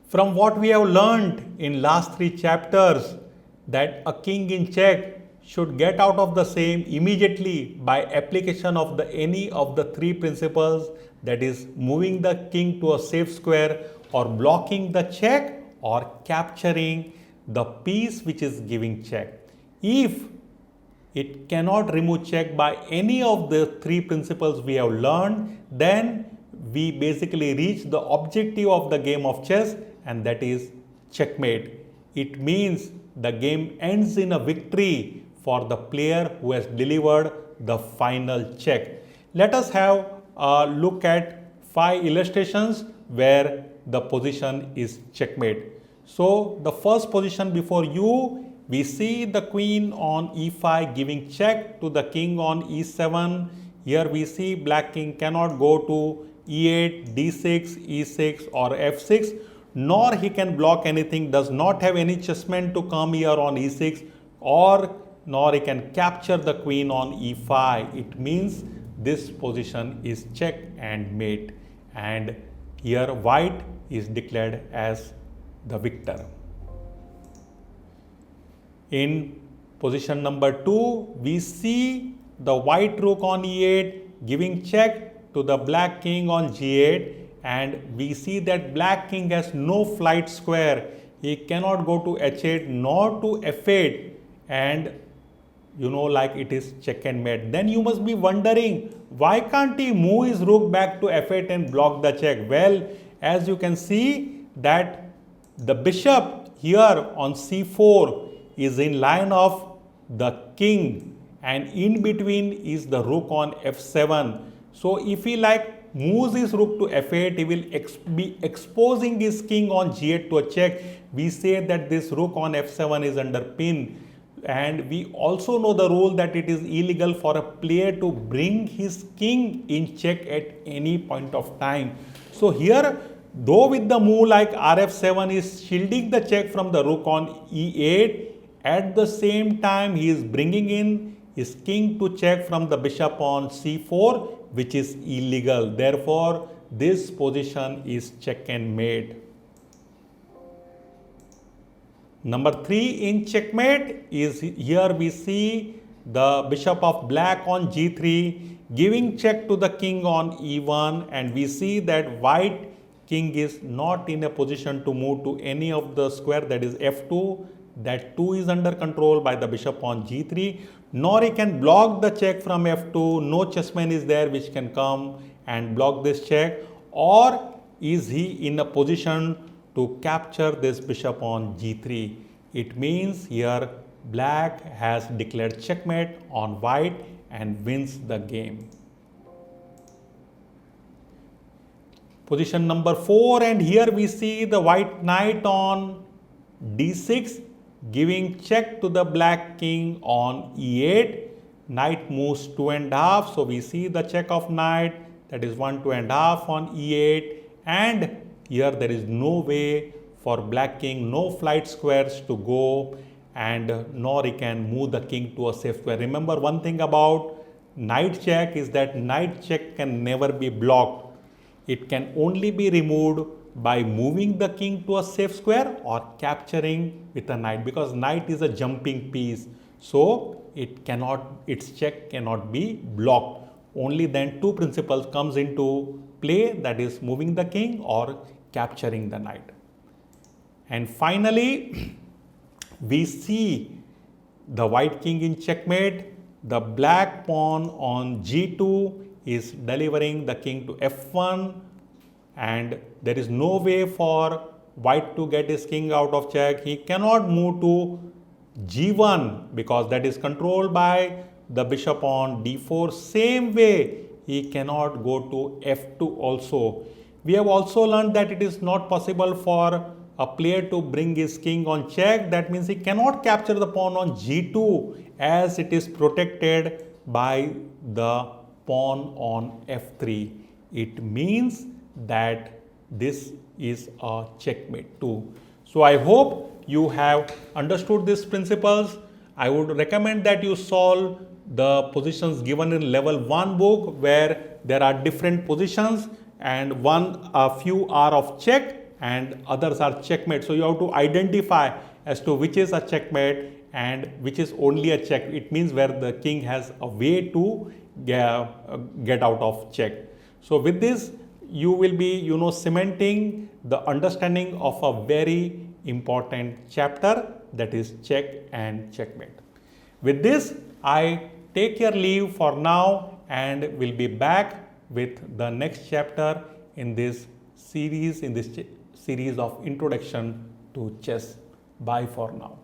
From what we have learned in last 3 chapters, that a king in check should get out of the same immediately by application of the any of the 3 principles, that is moving the king to a safe square or blocking the check or capturing the piece which is giving check. If it cannot remove check by any of the 3 principles we have learned, then we basically reach the objective of the game of chess, and that is checkmate. It means the game ends in a victory for the player who has delivered the final check. Let us have a look at 5 illustrations where the position is checkmate. So the first position before you, we see the queen on e5 giving check to the king on e7. Here we see black king cannot go to e8, d6, e6 or f6, nor he can block anything, does not have any chessmen to come here on e6, or nor he can capture the queen on e5. It means this position is check and mate, and here white is declared as the victor. In position number 2, we see the white rook on e8 giving check to the black king on g8, and we see that black king has no flight square. He cannot go to h8 nor to f8, and like it is check and mate. Then you must be wondering, why can't he move his rook back to f8 and block the check? Well, as you can see that the bishop here on c4 is in line of the king, and in between is the rook on f7. So if he moves his rook to f8, he will be exposing his king on g8 to a check. We say that this rook on f7 is under pin, and we also know the rule that it is illegal for a player to bring his king in check at any point of time. So here, though with the move like rf7 is shielding the check from the rook on e8, at the same time he is bringing in his king to check from the bishop on c4, which is illegal. Therefore, this position is check and mate. Number 3 in checkmate is here we see the bishop of black on g3 giving check to the king on e1, and we see that white king is not in a position to move to any of the square, that is f2. That 2 is under control by the bishop on g3, nor he can block the check from f2. No chessman is there which can come and block this check, or is he in a position to capture this bishop on g3. It means here black has declared checkmate on white and wins the game. Position number 4, and here we see the white knight on d6 giving check to the black king on e8. Knight moves 2.5, so we see the check of knight, that is 1 2.5 on e8, and here there is no way for black king, no flight squares to go, and nor he can move the king to a safe square. Remember one thing about knight check is that knight check can never be blocked. It can only be removed by moving the king to a safe square or capturing with a knight, because knight is a jumping piece, so its check cannot be blocked. Only then 2 principles comes into play, that is moving the king or capturing the knight. And finally, we see the white king in checkmate. The black pawn on g2 is delivering the king to f1, and there is no way for white to get his king out of check. He cannot move to g1 because that is controlled by the bishop on d4. Same way, he cannot go to f2 also. We have also learned that it is not possible for a player to bring his king on check. That means he cannot capture the pawn on g2 as it is protected by the pawn on f3. It means that this is a checkmate too. So I hope you have understood these principles. I would recommend that you solve the positions given in level 1 book, where there are different positions and a few are of check and others are checkmate. So you have to identify as to which is a checkmate and which is only a check. It means where the king has a way to get out of check. So with this, you will be cementing the understanding of a very important chapter, that is check and checkmate. With this, I take your leave for now and will be back with the next chapter in this series of introduction to chess. Bye for now.